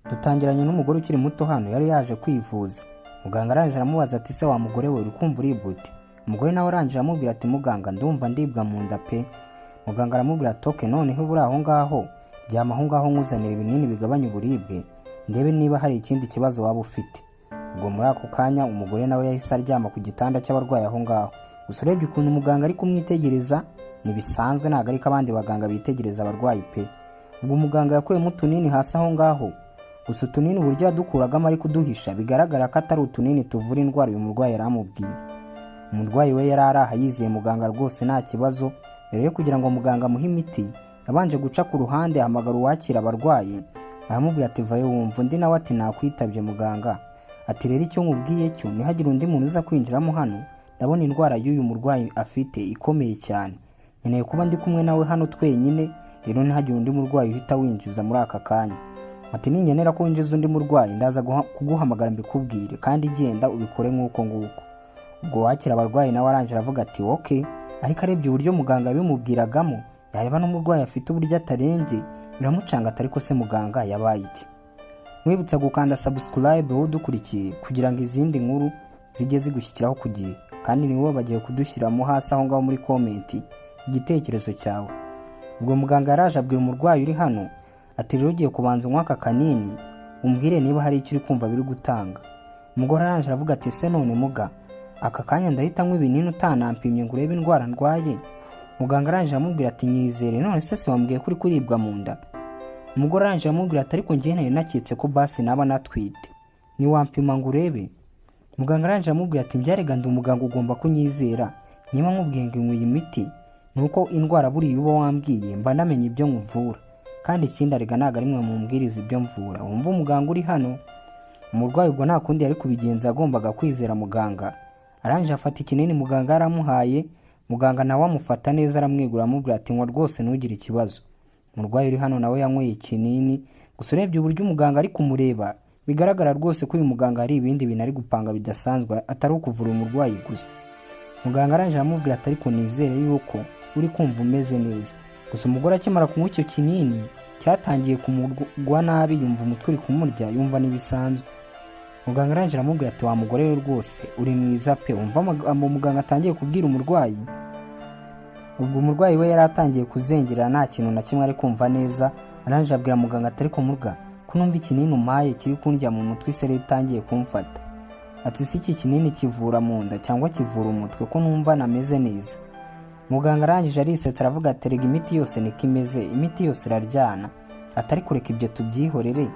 Dutangiranye n'umugore ukiri muto hano yari yaje kwivuza. Muganga arangije aramubaza ati se wa mugore we uri kumva uribwa ute? Umugore nawe arangije aramubwira ati muganga ndumva ndibwa mu nda pe. Muganga aramubwira ati okay noneho ubura aho ngaho ryama aho ngaho nkuzanira ibinini bigabanya uburibwe ndebe niba hari ikindi kibazo waba ufite. Ubwo muri ako kanya umugore nawe yahise aryama ku gitanda cy'abarwayi aho ngaho. Gusa urebye ukuntu muganga ari kumwitegereza nibisanzwe ntago ari abandi baganga bitegereza abarwayi pe. Ubwo muganga yakuyemo utunini hasi aho ngaho. Gusa utunini uburyo yadukuragamo ari kuduhisha bigaragara ko atari utunini tuvura indwara uyu murwayi yaramubwiye. Umurwayi we yari araha yizeye muganga rwose nta kibazo. Mbere yo kugira ngo muganga amuhe imiti yabanje guca ku ruhande ahamagara uwakira abarwayi aramubwira ati vayo wumva. Undi nawe ati nakwitabye muganga. Ati rero icyo nkubwiye cyo nihagira undi muntu uza kwinjiramo hano ndabona indwara y'uyu murwayi afite ikomeye cyane. Nkeneye kuba ndi kumwe nawe hano twenyine rero nihagira undi murwayi uhita winjiza muri aka kanya. Ati ninkenera ko winjiza undi murwayi ndaza kuguhamagara mbikubwire kandi genda ubikore nk'uko nguko. Ubwo wakira abarwayi nawe arangije aravuga ati okay ariko arebye uburyo muganga bimubwiragamo yareba n'umurwayi afite uburyo atarembye biramucanga atari ko se muganga yabaye iki. Mwibutsa gukanda subscribe wowe udukurikiye kugira ngo izindi nkuru zijye zigushyikiraho ku gihe kandi niwe bagiye kudushyiramo hasi aho ngaho muri comment igitekerezo cyawe. Ubwo muganga yaraje abwira umurwayi uri hano ati rero ugiye kubanza unywa aka kanini umbwire niba hari icyo uri kumva biri gutanga. Umugore arangije aravuga ati se none muga aka kanya ndahita nywa ibinini utanampimye ngo urebe indwara ndwaye? Muganga arangije aramubwira ati nyizere none se wambwiye kuri kuribwa mu nda? Umugore arangije aramubwira ati ariko njye nari naketse ko basi naba natwite niwampima ngo urebe. Muganga arangije aramubwira ati njyarega ndi umuganga ugomba kunyizera niba nkubwiye ngo inywe imiti nuko indwara buriya uba wambwiye mba namenye ibyo nkuvura kandi ikindi arega ntago ari mwe mumbwiriza ibyo mvura. Wumva umuganga uri hano. Umurwayi ubwo nta kundi yari kubigenza agombaga kwizera muganga. Arangije afata ikinini muganga yaramuhaye. Muganga nawe amufata neza aramwegura amubwira ati nywa rwose ntugire ikibazo. Umurwayi uri hano nawe yanyweye ikinini. Gusa urebye uburyo umuganga ari kumureba bigaragara rwose ko uyu muganga hari ibindi bintu ari gupanga bidasanzwe atari ukuvura umurwayi gusa. Muganga arangije aramubwira ati ariko nizere yuko uri kumva umeze neza. Gusa umugore akimara kunywa icyo kinini cyatangiye kumugwa nabi yumva umutwe uri kumurya yumva nibisanzwe. Muganga arangije aramubwira ati wa mugore we rwose uri mwiza pe. Umva amagambo muganga atangiye kubwira umurwayi. Ubwo umurwayi we yari atangiye kuzengera nta kintu na kimwe ari kumva neza. Arangije abwira muganga ati ariko murga ko numva ikinini umpaye kiri kundya mu mutwe ise ritangiye kumfata. Ati si iki kinini kivura mu nda cyangwa kivura umutwe ko numva nameze neza? Muganga arangije arisetsa aravuga ati rega imiti yose niko imeze imiti yose iraryana. Atari kureka ibyo tubyihorere